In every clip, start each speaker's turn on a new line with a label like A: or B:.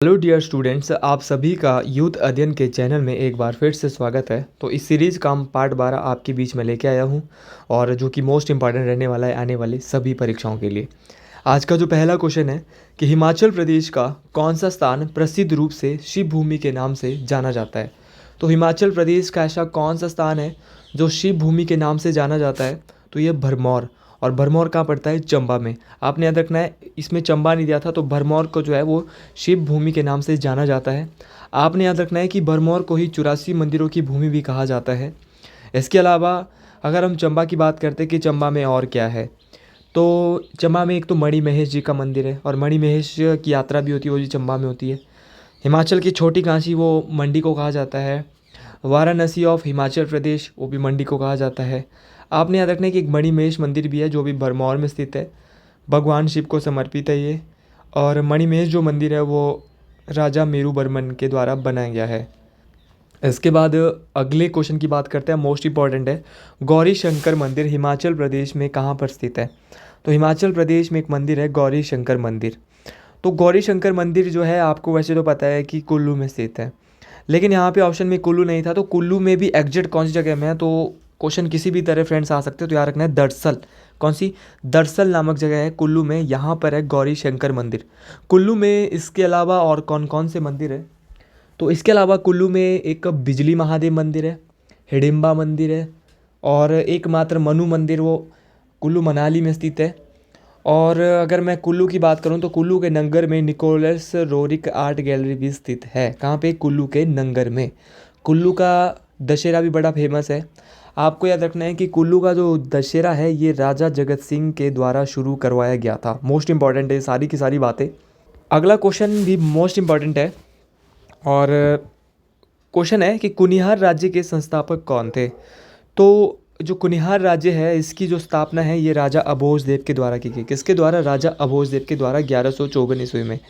A: Hello dear students, आप सभी का यूथ अध्ययन के चैनल में एक बार फिर से स्वागत है। तो इस सीरीज़ का हम पार्ट 12 आपके बीच में लेके आया हूँ, और जो कि मोस्ट इम्पॉर्टेंट रहने वाला है आने वाली सभी परीक्षाओं के लिए। आज का जो पहला क्वेश्चन है कि हिमाचल प्रदेश का कौन सा स्थान प्रसिद्ध रूप से शिव भूमि के नाम से जाना जाता है। तो हिमाचल प्रदेश का ऐसा कौन सा स्थान है जो शिव भूमि के नाम से जाना जाता है? तो ये भरमौर। और भरमौर कहाँ पड़ता है? चंबा में। आपने याद रखना है, इसमें चंबा नहीं दिया था, तो भरमौर को जो है वो शिव भूमि के नाम से जाना जाता है। आपने याद रखना है कि भरमौर को ही 84 मंदिरों की भूमि भी कहा जाता है। इसके अलावा अगर हम चंबा की बात करते हैं कि चंबा में और क्या है, तो चंबा में एक तो मणि महेश जी का मंदिर है, और मणि महेश की यात्रा भी होती है, वो भी चंबा में होती है। हिमाचल की छोटी काशी वो मंडी को कहा जाता है। वाराणसी ऑफ हिमाचल प्रदेश, वो भी मंडी को कहा जाता है। आपने याद रखना है कि एक मणिमहेश मंदिर भी है जो भी भरमौर में स्थित है। भगवान शिव को समर्पित है ये। और मणिमहेश जो मंदिर है वो राजा मेरुवर्मन के द्वारा बनाया गया है। इसके बाद अगले क्वेश्चन की बात करते हैं, मोस्ट इंपॉर्टेंट है। गौरी शंकर मंदिर हिमाचल प्रदेश में कहाँ पर स्थित है? तो हिमाचल प्रदेश में एक मंदिर है गौरी शंकर मंदिर। तो गौरी शंकर मंदिर जो है, आपको वैसे तो पता है कि कुल्लू में स्थित है, लेकिन यहाँ पे ऑप्शन में कुल्लू नहीं था, तो कुल्लू में भी एग्जैक्ट कौन सी जगह में है? तो क्वेश्चन किसी भी तरह फ्रेंड्स आ सकते हो, तो याद रखना है दरअसल। कौन सी? दरअसल नामक जगह है कुल्लू में, यहाँ पर है गौरी शंकर मंदिर कुल्लू में। इसके अलावा और कौन कौन से मंदिर है? तो इसके अलावा कुल्लू में एक बिजली महादेव मंदिर है, हिडिंबा मंदिर है, और एकमात्र मनु मंदिर वो कुल्लू मनाली में स्थित है। और अगर मैं कुल्लू की बात करूं तो कुल्लू के नंगर में निकोलस रोरिक आर्ट गैलरी भी स्थित है। कहाँ पे? कुल्लू के नंगर में। कुल्लू का दशहरा भी बड़ा फेमस है। आपको याद रखना है कि कुल्लू का जो दशहरा है ये राजा जगत सिंह के द्वारा शुरू करवाया गया था। मोस्ट इंपॉर्टेंट है सारी की सारी बातें। अगला क्वेश्चन भी मोस्ट इंपॉर्टेंट है, और क्वेश्चन है कि कुनिहार राज्य के संस्थापक कौन थे? तो जो कुनिहार राज्य है इसकी जो स्थापना है ये राजा अभोज देव के द्वारा की गई। किसके द्वारा? राजा अभोज देव के द्वारा 1154 ईस्वी में।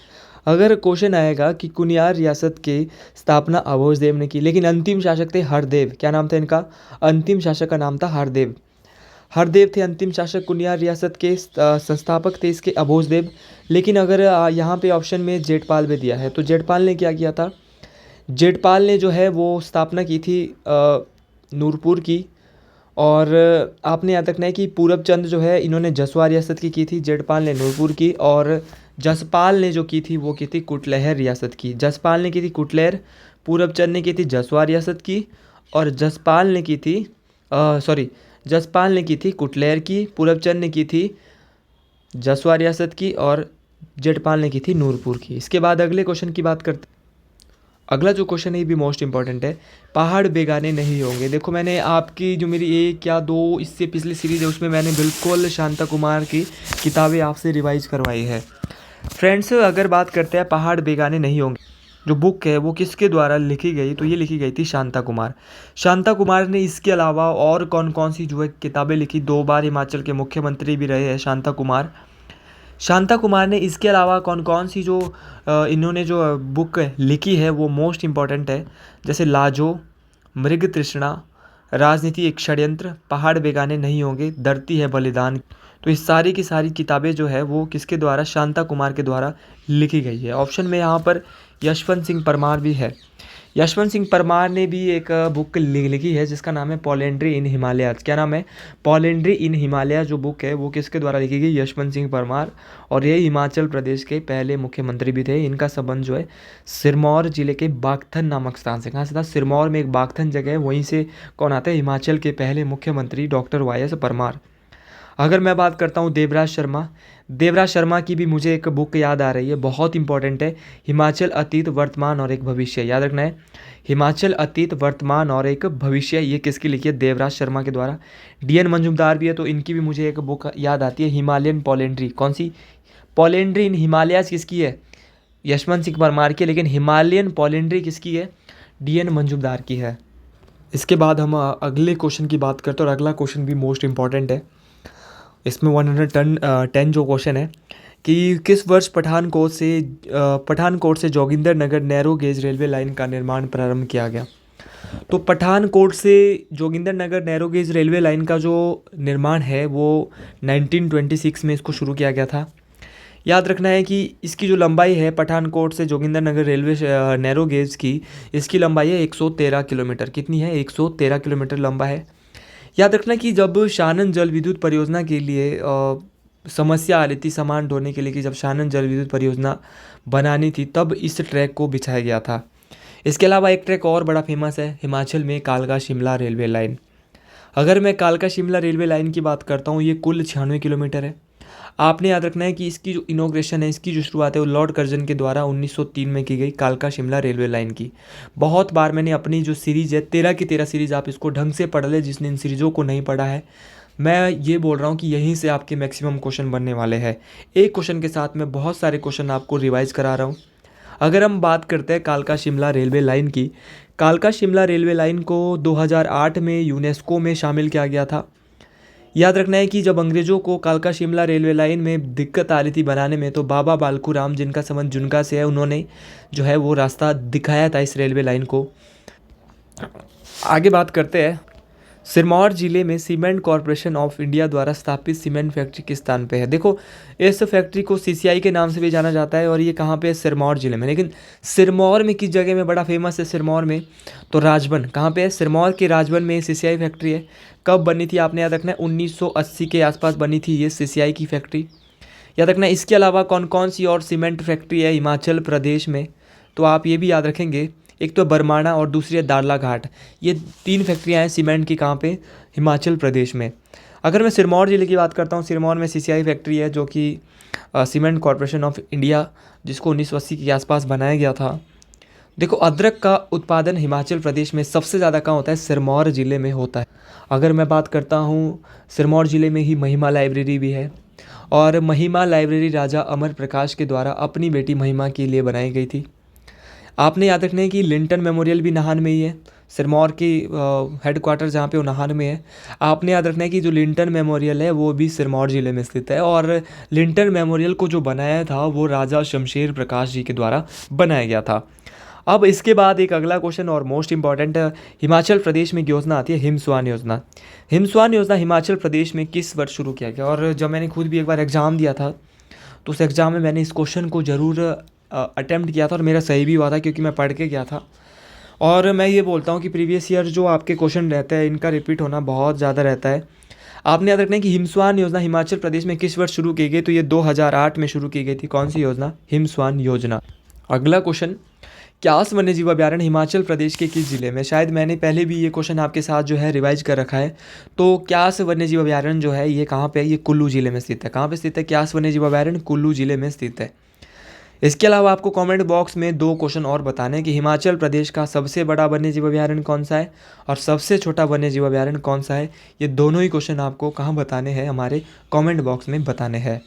A: अगर क्वेश्चन आएगा कि कुनिहार रियासत की स्थापना अभोज देव ने की, लेकिन अंतिम शासक थे हरदेव। क्या नाम था इनका? अंतिम शासक का नाम था हरदेव। हरदेव थे अंतिम शासक, कुनिहार रियासत के संस्थापक थे इसके अभोज देव। लेकिन अगर यहाँ पे ऑप्शन में जेठपाल भी दिया है, तो जेठपाल ने क्या किया था? जेठपाल ने जो है वो स्थापना की थी नूरपुर की। और आपने याद रखना है कि पूरब चंद जो है इन्होंने जसवा रियासत की थी, जेठपाल ने नूरपुर की, और जसपाल ने जो की थी वो की थी कुटलहर रियासत की। जसपाल ने की थी कुटलहर, पूरब चंद ने की थी जसवा रियासत की, और जसपाल ने की थी जसपाल ने की थी कुटलहर की, पूरब चंद ने की थी जसवा रियासत की, और जेठपाल ने की थी नूरपुर की। इसके बाद अगले क्वेश्चन की बात करते। अगला जो क्वेश्चन है ये भी मोस्ट इंपॉर्टेंट है। पहाड़ बेगाने नहीं होंगे। देखो, मैंने आपकी जो मेरी एक या दो इससे पिछली सीरीज़ है उसमें मैंने बिल्कुल शांता कुमार की किताबें आपसे रिवाइज करवाई है। फ्रेंड्स, अगर बात करते हैं पहाड़ बेगाने नहीं होंगे, जो बुक है वो किसके द्वारा लिखी गई? तो ये लिखी गई थी शांता कुमार। शांता कुमार ने इसके अलावा और कौन कौन सी जो है किताबें लिखी? 2 बार हिमाचल के मुख्यमंत्री भी रहे हैं शांता कुमार। शांता कुमार ने इसके अलावा कौन कौन सी जो इन्होंने जो बुक लिखी है वो मोस्ट इम्पॉर्टेंट है, जैसे लाजो, मृग तृष्णा, राजनीति एक षड्यंत्र, पहाड़ बेगाने नहीं होंगे, धरती है बलिदान। तो इस सारी की सारी किताबें जो है वो किसके द्वारा? शांता कुमार के द्वारा लिखी गई है। ऑप्शन में यहाँ पर यशवंत सिंह परमार भी है। यशवंत सिंह परमार ने भी एक बुक लिखी है जिसका नाम है पॉलेंड्री इन हिमालयाज। क्या नाम है? पॉलेंड्री इन हिमालया जो बुक है वो किसके द्वारा लिखी गई? यशवंत सिंह परमार। और ये हिमाचल प्रदेश के पहले मुख्यमंत्री भी थे। इनका संबंध जो है सिरमौर जिले के बागथन नामक स्थान से। कहाँ से था? सिरमौर में एक बागथन जगह है, वहीं से कौन आते हैं? हिमाचल के पहले मुख्यमंत्री डॉक्टर वाई.एस. परमार। अगर मैं बात करता हूँ देवराज शर्मा, देवराज शर्मा की भी मुझे एक बुक याद आ रही है, बहुत इंपॉर्टेंट है। हिमाचल अतीत वर्तमान और एक भविष्य। याद रखना है, हिमाचल अतीत वर्तमान और एक भविष्य। ये किसकी लिखी है? देवराज शर्मा के द्वारा। डी.एन. मंजूमदार भी है, तो इनकी भी मुझे एक बुक याद आती है, हिमालयन पॉलेंड्री। कौन सी? पॉलेंड्री इन हिमालयाज किसकी है? यशवंत सिंह परमार की। लेकिन हिमालयन पॉलेंड्री किसकी है? डी.एन. मंजूमदार की है। इसके बाद हम अगले क्वेश्चन की बात करते हैं, और अगला क्वेश्चन भी मोस्ट इंपॉर्टेंट है। इसमें 110 जो क्वेश्चन है कि किस वर्ष पठानकोट से जोगिंदर नगर नैरो गेज रेलवे लाइन का निर्माण प्रारंभ किया गया? तो पठानकोट से जोगिंदर नगर नैरो गेज रेलवे लाइन का जो निर्माण है वो 1926 में इसको शुरू किया गया था। याद रखना है कि इसकी जो लंबाई है पठानकोट से जोगिंदरनगर रेलवे नैरो गेज की, इसकी लंबाई है 113 किलोमीटर। कितनी है? 113 किलोमीटर लंबा है। याद रखना कि जब शानन जल विद्युत परियोजना के लिए समस्या आ रही थी सामान ढोने के लिए, कि जब शानन जल विद्युत परियोजना बनानी थी तब इस ट्रैक को बिछाया गया था। इसके अलावा एक ट्रैक और बड़ा फेमस है हिमाचल में, कालका शिमला रेलवे लाइन। अगर मैं कालका शिमला रेलवे लाइन की बात करता हूँ, ये कुल 96 किलोमीटर है। आपने याद रखना है कि इसकी जो इनॉग्रेशन है, इसकी जो शुरुआत है वो लॉर्ड कर्जन के द्वारा 1903 में की गई, कालका शिमला रेलवे लाइन की। बहुत बार मैंने अपनी जो सीरीज़ है 13 की 13 सीरीज़, आप इसको ढंग से पढ़ ले जिसने इन सीरीज़ों को नहीं पढ़ा है। मैं ये बोल रहा हूँ कि यहीं से आपके मैक्सिमम क्वेश्चन बनने वाले हैं। एक क्वेश्चन के साथ मैं बहुत सारे क्वेश्चन आपको रिवाइज करा रहा हूँ। अगर हम बात करते हैं कालका शिमला रेलवे लाइन की, कालका शिमला रेलवे लाइन को 2008 में यूनेस्को में शामिल किया गया था। याद रखना है कि जब अंग्रेज़ों को कालका शिमला रेलवे लाइन में दिक्कत आ रही थी बनाने में, तो बाबा बालकू राम, जिनका संबंध जुनका से है, उन्होंने जो है वो रास्ता दिखाया था इस रेलवे लाइन को। आगे बात करते हैं, सिरमौर जिले में सीमेंट कॉरपोरेशन ऑफ इंडिया द्वारा स्थापित सीमेंट फैक्ट्री किस स्थान पे है? देखो, इस फैक्ट्री को सीसीआई के नाम से भी जाना जाता है और ये कहाँ पे है? सिरमौर जिले में। लेकिन सिरमौर में किस जगह में बड़ा फेमस है सिरमौर में? तो राजबन। कहाँ पे है? सिरमौर के राजबन में सीसीआई फैक्ट्री है। कब बनी थी आपने याद रखना है? 1980 के आसपास बनी थी ये सीसीआई की फैक्ट्री। याद रखना है। इसके अलावा कौन कौन सी और सीमेंट फैक्ट्री है हिमाचल प्रदेश में? तो आप ये भी याद रखेंगे, एक तो बरमाणा और दूसरी है दाड़ला घाट। ये 3 फैक्ट्रियाँ हैं सीमेंट की। कहाँ पे? हिमाचल प्रदेश में। अगर मैं सिरमौर ज़िले की बात करता हूँ, सिरमौर में सीसीआई फैक्ट्री है जो कि सीमेंट कॉरपोरेशन ऑफ इंडिया, जिसको 1980 के आसपास बनाया गया था। देखो, अदरक का उत्पादन हिमाचल प्रदेश में सबसे ज़्यादा कहाँ होता है? सिरमौर ज़िले में होता है। अगर मैं बात करता हूँ, सिरमौर ज़िले में ही महिमा लाइब्रेरी भी है, और महिमा लाइब्रेरी राजा अमर प्रकाश के द्वारा अपनी बेटी महिमा के लिए बनाई गई थी। आपने याद रखना है कि लिंटन मेमोरियल भी नाहन में ही है। सिरमौर की हेडक्वार्टर जहाँ पे वो नाहन में है। आपने याद रखना है कि जो लिंटन मेमोरियल है वो भी सिरमौर ज़िले में स्थित है, और लिंटन मेमोरियल को जो बनाया था वो राजा शमशेर प्रकाश जी के द्वारा बनाया गया था। अब इसके बाद एक अगला क्वेश्चन और मोस्ट इंपॉर्टेंट, हिमाचल प्रदेश में एक योजना आती है हिमस्वान योजना। हिमस्वान योजना हिमाचल प्रदेश में किस वर्ष शुरू किया गया? और जब मैंने खुद भी एक बार एग्ज़ाम दिया था, तो उस एग्ज़ाम में मैंने इस क्वेश्चन को ज़रूर अटेम्प्ट किया था और मेरा सही भी हुआ था, क्योंकि मैं पढ़ के गया था। और मैं ये बोलता हूँ कि प्रीवियस ईयर जो आपके क्वेश्चन रहते हैं, इनका रिपीट होना बहुत ज़्यादा रहता है। आपने याद रखना है कि हिमस्वान योजना हिमाचल प्रदेश में किस वर्ष शुरू की गई? तो ये 2008 में शुरू की गई थी। कौन सी योजना? हिमस्वान योजना। अगला क्वेश्चन, क्यास वन्यजीव अभयारण्य हिमाचल प्रदेश के किस जिले में? शायद मैंने पहले भी ये क्वेश्चन आपके साथ जो है रिवाइज कर रखा है। तो क्यास वन्यजीव अभयारण्य जो है ये कहाँ पे है? ये कुल्लू जिले में स्थित है। कहाँ पे स्थित है क्यास वन्यजीव अभयारण्य? कुल्लू जिले में स्थित है। इसके अलावा आपको कमेंट बॉक्स में 2 क्वेश्चन और बताने हैं कि हिमाचल प्रदेश का सबसे बड़ा वन्यजीव अभयारण्य कौन सा है और सबसे छोटा वन्यजीव अभयारण्य कौन सा है। ये दोनों ही क्वेश्चन आपको कहाँ बताने हैं? हमारे कमेंट बॉक्स में बताने हैं।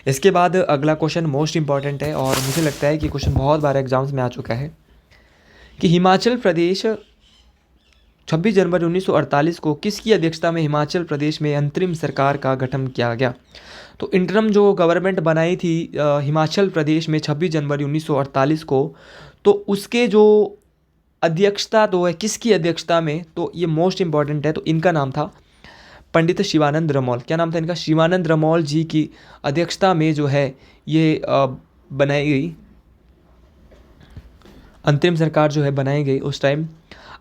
A: इसके बाद अगला क्वेश्चन मोस्ट इंपॉर्टेंट है, और मुझे लगता है कि क्वेश्चन बहुत बार एग्जाम्स में आ चुका है, कि हिमाचल प्रदेश 26 जनवरी 1948 को किसकी अध्यक्षता में हिमाचल प्रदेश में अंतरिम सरकार का गठन किया गया? तो इंटरम जो गवर्नमेंट बनाई थी हिमाचल प्रदेश में 26 जनवरी 1948 को, तो उसके जो अध्यक्षता तो है किसकी अध्यक्षता में? तो ये मोस्ट इंपॉर्टेंट है। तो इनका नाम था पंडित शिवानंद रमौल। क्या नाम था इनका? शिवानंद रमौल जी की अध्यक्षता में जो है ये बनाई गई अंतरिम सरकार जो है बनाई गई उस टाइम।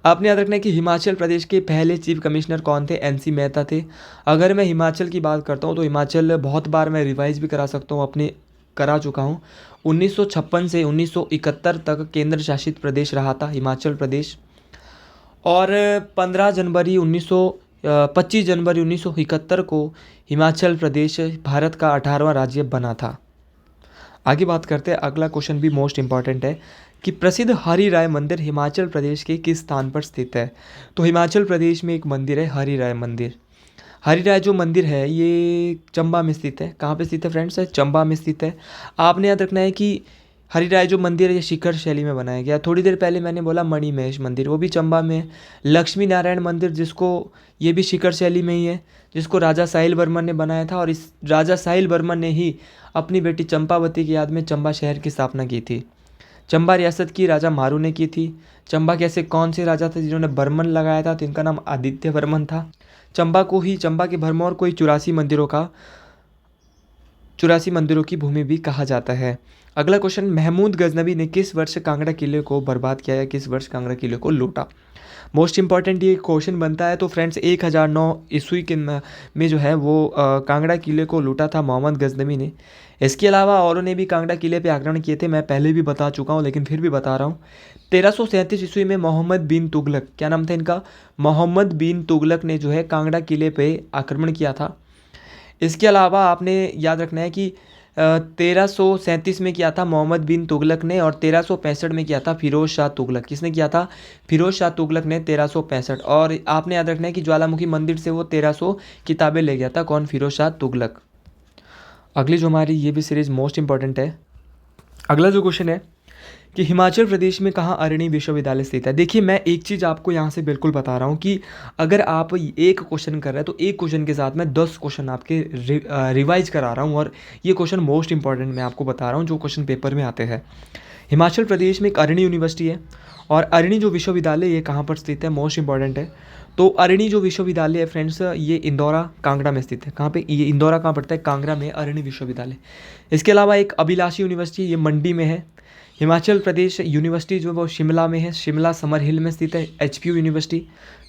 A: आपने याद रखना है कि हिमाचल प्रदेश के पहले चीफ कमिश्नर कौन थे? एनसी मेहता थे। अगर मैं हिमाचल की बात करता हूँ तो हिमाचल बहुत बार मैं रिवाइज भी करा सकता हूँ, अपने करा चुका हूँ। 1956 से 1971 तक केंद्र शासित प्रदेश रहा था हिमाचल प्रदेश, और 25 जनवरी 1971 को हिमाचल प्रदेश भारत का 18वां राज्य बना था। आगे बात करते हैं, अगला क्वेश्चन भी मोस्ट इंपॉर्टेंट है कि प्रसिद्ध हरि राय मंदिर हिमाचल प्रदेश के किस स्थान पर स्थित है? तो हिमाचल प्रदेश में एक मंदिर है हरि राय मंदिर। हरि राय जो मंदिर है ये चंबा में स्थित है। कहाँ पे स्थित है फ्रेंड्स? चंबा में स्थित है। आपने याद रखना है कि हरि राय जो मंदिर है ये शिखर शैली में बनाया गया। थोड़ी देर पहले मैंने बोला मणिमहेश मंदिर, वो भी चंबा में है। लक्ष्मी नारायण मंदिर, जिसको ये भी शिखर शैली में ही है, जिसको राजा साहिल वर्मन ने बनाया था, और इस राजा साहिल वर्मन ने ही अपनी बेटी चंपावती की याद में चंबा शहर की स्थापना की थी। चंबा रियासत की राजा मारू ने की थी। चंबा के ऐसे कौन से राजा थे जिन्होंने बर्मन लगाया था? तो इनका नाम आदित्य वर्मन था। चंबा के भरमौर को ही 84 मंदिरों का 84 मंदिरों की भूमि भी कहा जाता है। अगला क्वेश्चन, महमूद गजनवी ने किस वर्ष कांगड़ा किले को बर्बाद किया या किस वर्ष कांगड़ा किले को लूटा? मोस्ट इंपॉर्टेंट ये क्वेश्चन बनता है। तो फ्रेंड्स 1009 ईस्वी के में जो है वो कांगड़ा किले को लूटा था मोहम्मद गजनवी ने। इसके अलावा औरों ने भी कांगड़ा किले पे आक्रमण किए थे, मैं पहले भी बता चुका हूँ लेकिन फिर भी बता रहा हूँ। 1337 ईस्वी में मोहम्मद बिन तुगलक, क्या नाम था इनका, मोहम्मद बिन तुगलक ने जो है कांगड़ा किले पे आक्रमण किया था। इसके अलावा आपने याद रखना है कि 1337 में किया था मोहम्मद बिन तुगलक ने, और 1365 में किया था फिरोज शाह तुगलक। किसने किया था? फिरोज शाह तुगलक ने 1365। और आपने याद रखना है कि ज्वालामुखी मंदिर से वो 1300 किताबें ले गया था। कौन? फिरोज शाह तुगलक। अगली जो हमारी ये भी सीरीज मोस्ट इंपॉर्टेंट है। अगला जो क्वेश्चन है कि हिमाचल प्रदेश में कहाँ अरणी विश्वविद्यालय स्थित है? देखिए मैं एक चीज़ आपको यहाँ से बिल्कुल बता रहा हूँ कि अगर आप एक क्वेश्चन कर रहे हैं तो एक क्वेश्चन के साथ मैं 10 क्वेश्चन आपके रिवाइज करा रहा हूँ, और ये क्वेश्चन मोस्ट इंपॉर्टेंट मैं आपको बता रहा हूँ जो क्वेश्चन पेपर में आते हैं। हिमाचल प्रदेश में एक अरणी यूनिवर्सिटी है, और अरणी जो विश्वविद्यालय ये कहाँ पर स्थित है? मोस्ट इंपॉर्टेंट है। तो अरणी जो विश्वविद्यालय है फ्रेंड्स, ये इंदौरा कांगड़ा में स्थित है। कहाँ पे? ये इंदौरा कहाँ पड़ता है? कांगड़ा में अरणी विश्वविद्यालय। इसके अलावा एक अभिलाषी यूनिवर्सिटी, ये मंडी में है। हिमाचल प्रदेश यूनिवर्सिटी जो है वो शिमला में है, शिमला समर हिल में स्थित है। एचपीयू यूनिवर्सिटी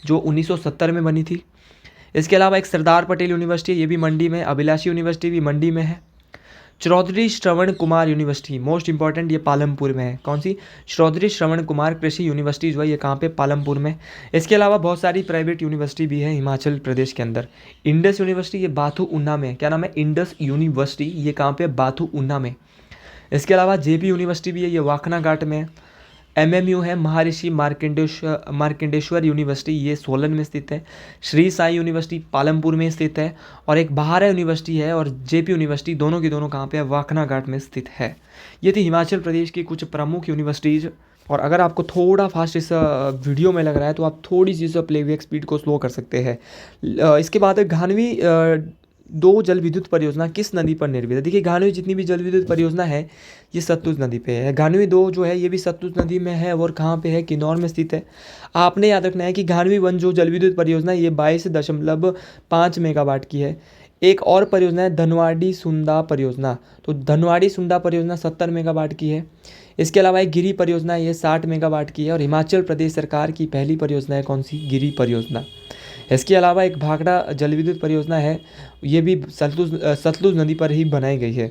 A: जो 1970 में बनी थी। इसके अलावा एक सरदार पटेल यूनिवर्सिटी, ये भी मंडी में। अभिलाषी यूनिवर्सिटी भी मंडी में है। Chaudhary Shravan Kumar university most important, ये पालमपुर में है। कौन सी? चौधरी श्रवण कुमार कृषि यूनिवर्सिटी जो है ये कहाँ पे? पालमपुर में। इसके अलावा बहुत सारी प्राइवेट यूनिवर्सिटी भी है हिमाचल प्रदेश के अंदर। इंडस यूनिवर्सिटी ये बाथू ऊना में है। क्या नाम है? इंडस यूनिवर्सिटी, ये कहाँ पे? बाथू ऊना में। इसके अलावा जेपी यूनिवर्सिटी भी है, ये वाखना घाट में है। एमएमयू है महर्षि मार्कंडेश्वर यूनिवर्सिटी, ये सोलन में स्थित है। श्री साई यूनिवर्सिटी पालमपुर में स्थित है। और एक बहारा यूनिवर्सिटी है और जेपी यूनिवर्सिटी, दोनों की दोनों कहाँ पे है? वाखना घाट में स्थित है। ये थी हिमाचल प्रदेश की कुछ प्रमुख यूनिवर्सिटीज़। और अगर आपको थोड़ा फास्ट इस वीडियो में लग रहा है तो आप थोड़ी सी इस प्लेबैक स्पीड को स्लो कर सकते हैं। इसके बाद घानवी दो जल विद्युत परियोजना किस नदी पर निर्मित है? देखिए घानवी जितनी भी जल विद्युत परियोजना है ये सतलुज नदी पे है। घानवी दो जो है ये भी सतलुज नदी में है, और कहाँ पे है? किन्नौर में स्थित है। आपने याद रखना है कि घानवी वन जो जल विद्युत परियोजना है ये 22.5 मेगावाट की है। एक और परियोजना है धनवाड़ी सुंदा परियोजना, तो धनवाड़ी सुंदा परियोजना 70 मेगावाट की है। इसके अलावा एक गिरी परियोजना है, ये 60 मेगावाट की है। और हिमाचल प्रदेश सरकार की पहली परियोजना है कौन सी? गिरी परियोजना। इसके अलावा एक भाखड़ा जल विद्युत परियोजना है, ये भी सतलुज नदी पर ही बनाई गई है।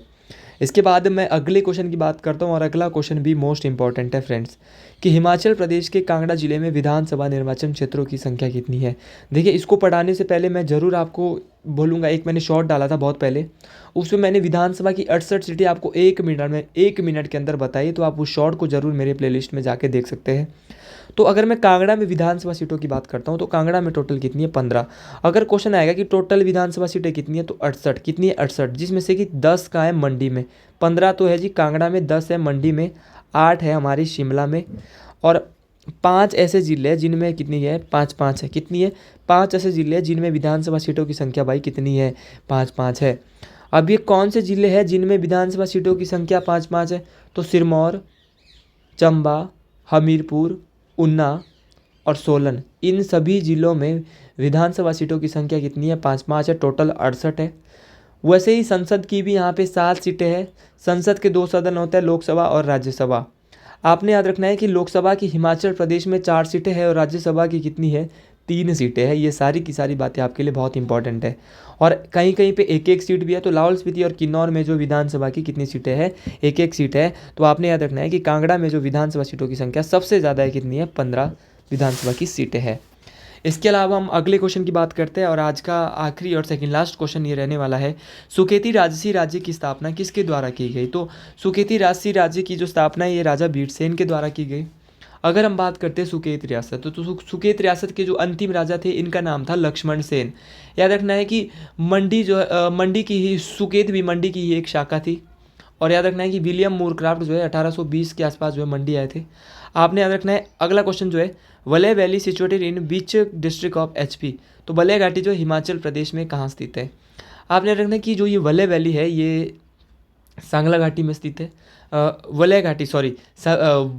A: इसके बाद मैं अगले क्वेश्चन की बात करता हूँ, और अगला क्वेश्चन भी मोस्ट इंपॉर्टेंट है फ्रेंड्स, कि हिमाचल प्रदेश के कांगड़ा जिले में विधानसभा निर्वाचन क्षेत्रों की संख्या कितनी है? देखिए इसको पढ़ाने से पहले मैं ज़रूर आपको बोलूँगा, एक मैंने शॉर्ट डाला था बहुत पहले, उसमें मैंने विधानसभा की 68 सीटें आपको 1 मिनट के अंदर बताई, तो आप उस शॉर्ट को ज़रूर मेरे प्लेलिस्ट में जाके देख सकते हैं। तो अगर मैं कांगड़ा में विधानसभा सीटों की बात करता हूँ तो कांगड़ा में टोटल कितनी है? 15। अगर क्वेश्चन आएगा कि टोटल विधानसभा सीटें कितनी है तो 68। कितनी है? 68, जिसमें से कि 10 का है मंडी में। 15 तो है जी कांगड़ा में, 10 है मंडी में, 8 है हमारी शिमला में, और 5 ऐसे जिले हैं जिनमें कितनी है? 5 है। कितनी है? 5 ऐसे जिले हैं जिनमें विधानसभा सीटों की संख्या भाई कितनी है? 5 है। अब ये कौन से जिले हैं जिनमें विधानसभा सीटों की संख्या 5 है? तो सिरमौर, चंबा, हमीरपुर, ऊना और सोलन, इन सभी जिलों में विधानसभा सीटों की संख्या कितनी है? 5 है। टोटल 68 है। वैसे ही संसद की भी यहाँ पे 7 सीटें हैं। संसद के 2 सदन होते हैं, लोकसभा और राज्यसभा। आपने याद रखना है कि लोकसभा की हिमाचल प्रदेश में 4 सीटें हैं और राज्यसभा की कितनी है? 3 सीटें हैं। ये सारी की सारी बातें आपके लिए बहुत इंपॉर्टेंट है। और कहीं कहीं पे एक एक सीट भी है। तो लाहौल स्पीति और किन्नौर में जो विधानसभा की कितनी सीटें हैं? एक एक सीट है। तो आपने याद रखना है कि कांगड़ा में जो विधानसभा सीटों की संख्या सबसे ज़्यादा है, कितनी है? 15 विधानसभा की सीटें हैं। इसके अलावा हम अगले क्वेश्चन की बात करते हैं, और आज का आखिरी और सेकंड लास्ट क्वेश्चन ये रहने वाला है, सुकेती राजसी राज्य की स्थापना किसके द्वारा की गई? तो सुकेती राजसी राज्य की जो स्थापना है ये राजा बीरसेन के द्वारा की गई। अगर हम बात करते हैं सुकेत रियासत, तो सुकेत रियासत के जो अंतिम राजा थे इनका नाम था लक्ष्मण सेन। याद रखना है कि मंडी जो है मंडी की ही, सुकेत भी मंडी की ही एक शाखा थी। और याद रखना है कि विलियम मूरक्राफ्ट जो है 1820 के आसपास जो है मंडी आए थे। आपने याद रखना है अगला क्वेश्चन जो है, वलय valley situated in which district of HP? तो वलय घाटी जो हिमाचल प्रदेश में कहाँ स्थित है? आपने याद रखना है कि जो ये वलय वैली है ये सांगला घाटी में स्थित है। वलय घाटी, सॉरी,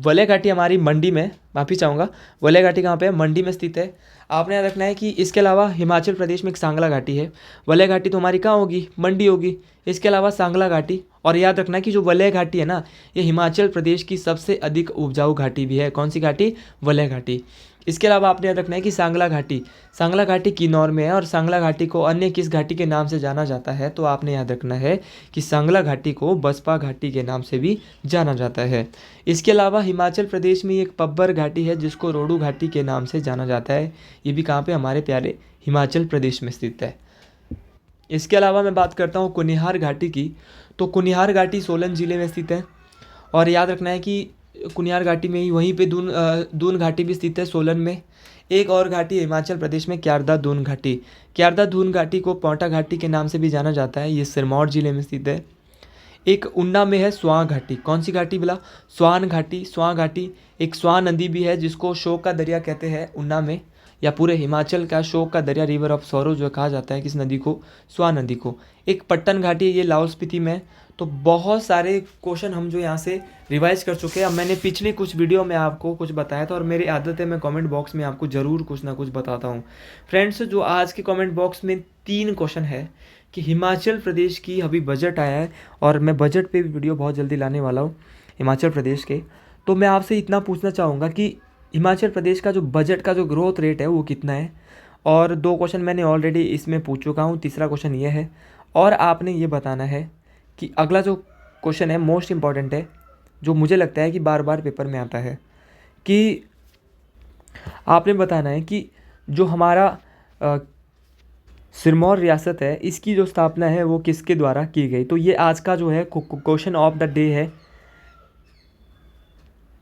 A: वलय घाटी हमारी मंडी में, माफ़ी चाहूँगा, वलय घाटी कहाँ पे है? मंडी में स्थित है। आपने याद रखना है कि इसके अलावा हिमाचल प्रदेश में एक सांगला घाटी है। वलय घाटी तो हमारी कहाँ होगी? मंडी होगी। इसके अलावा सांगला घाटी, और याद रखना है कि जो वलय घाटी है ना, ये हिमाचल प्रदेश की सबसे अधिक उपजाऊ घाटी भी है। कौन सी घाटी? वलय घाटी। इसके अलावा आपने याद रखना है कि सांगला घाटी किन्नौर में है, और सांगला घाटी को अन्य किस घाटी के नाम से जाना जाता है? तो आपने याद रखना है कि सांगला घाटी को बसपा घाटी के नाम से भी जाना जाता है। इसके अलावा हिमाचल प्रदेश में एक पब्बर घाटी है जिसको रोडू घाटी के नाम से जाना जाता है। ये भी कहाँ पे? हमारे प्यारे हिमाचल प्रदेश में स्थित है। इसके अलावा मैं बात करता हूँ कुनिहार घाटी की, तो कुनिहार घाटी सोलन ज़िले में स्थित है। और याद रखना है कि कुनिहार घाटी में ही वहीं पे दून घाटी भी स्थित है सोलन में। एक और घाटी है हिमाचल प्रदेश में, क्यारदा दून घाटी। क्यारदा दून घाटी को पोंटा घाटी के नाम से भी जाना जाता है। ये सिरमौर ज़िले में स्थित है। एक ऊना में है स्वां घाटी। कौन सी घाटी बोला? स्वान घाटी। स्वां घाटी, एक स्वां नदी भी है जिसको शोक का दरिया कहते हैं ऊना में, या पूरे हिमाचल का शोक का दरिया, रिवर ऑफ सौरो जो कहा जाता है किस नदी को? स्वां नदी को। एक पट्टन घाटी है, ये लाहौल स्पीति में। तो बहुत सारे क्वेश्चन हम जो यहाँ से रिवाइज कर चुके हैं। अब मैंने पिछली कुछ वीडियो में आपको कुछ बताया था, और मेरी आदत है मैं कमेंट बॉक्स में आपको ज़रूर कुछ ना कुछ बताता हूँ। फ्रेंड्स, जो आज के कमेंट बॉक्स में 3 क्वेश्चन है कि हिमाचल प्रदेश की अभी बजट आया है, और मैं बजट पे भी वीडियो बहुत जल्दी लाने वाला हूँ हिमाचल प्रदेश के। तो मैं आपसे इतना पूछना चाहूँगा कि हिमाचल प्रदेश का जो बजट का जो ग्रोथ रेट है वो कितना है? और 2 क्वेश्चन मैंने ऑलरेडी इसमें पूछ चुका हूँ। तीसरा क्वेश्चन ये है, और आपने ये बताना है कि अगला जो क्वेश्चन है मोस्ट इम्पॉर्टेंट है, जो मुझे लगता है कि बार बार पेपर में आता है, कि आपने बताना है कि जो हमारा सिरमौर रियासत है, इसकी जो स्थापना है वो किसके द्वारा की गई? तो ये आज का जो है क्वेश्चन ऑफ द डे है।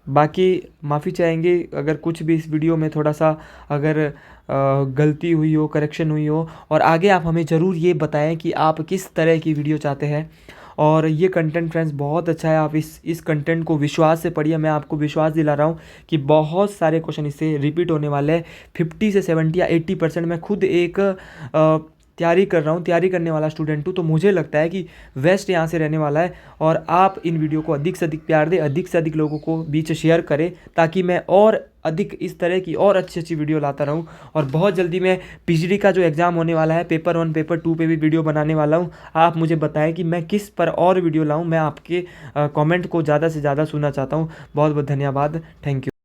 A: बाकी माफ़ी चाहेंगे अगर कुछ भी इस वीडियो में थोड़ा सा अगर गलती हुई हो, करेक्शन हुई हो, और आगे आप हमें ज़रूर ये बताएं कि आप किस तरह की वीडियो चाहते हैं। और ये कंटेंट फ्रेंड्स बहुत अच्छा है, आप इस कंटेंट को विश्वास से पढ़िए। मैं आपको विश्वास दिला रहा हूँ कि बहुत सारे क्वेश्चन इससे रिपीट होने वाले हैं। 50 से 70 या 80% मैं खुद एक तैयारी कर रहा हूँ, तैयारी करने वाला स्टूडेंट हूँ। तो मुझे लगता है कि वेस्ट यहाँ से रहने वाला है, और आप इन वीडियो को अधिक से अधिक प्यार दें, अधिक से अधिक लोगों को बीच शेयर करें, ताकि मैं और अधिक इस तरह की और अच्छी अच्छी वीडियो लाता रहूँ। और बहुत जल्दी मैं पीजीडी का जो एग्ज़ाम होने वाला है, पेपर 1 पेपर 2 पे भी वीडियो बनाने वाला हूँ। आप मुझे बताएं कि मैं किस पर और वीडियो लाऊँ। मैं आपके कमेंट को ज़्यादा से ज़्यादा सुनना चाहता हूँ। बहुत बहुत धन्यवाद। Thank you.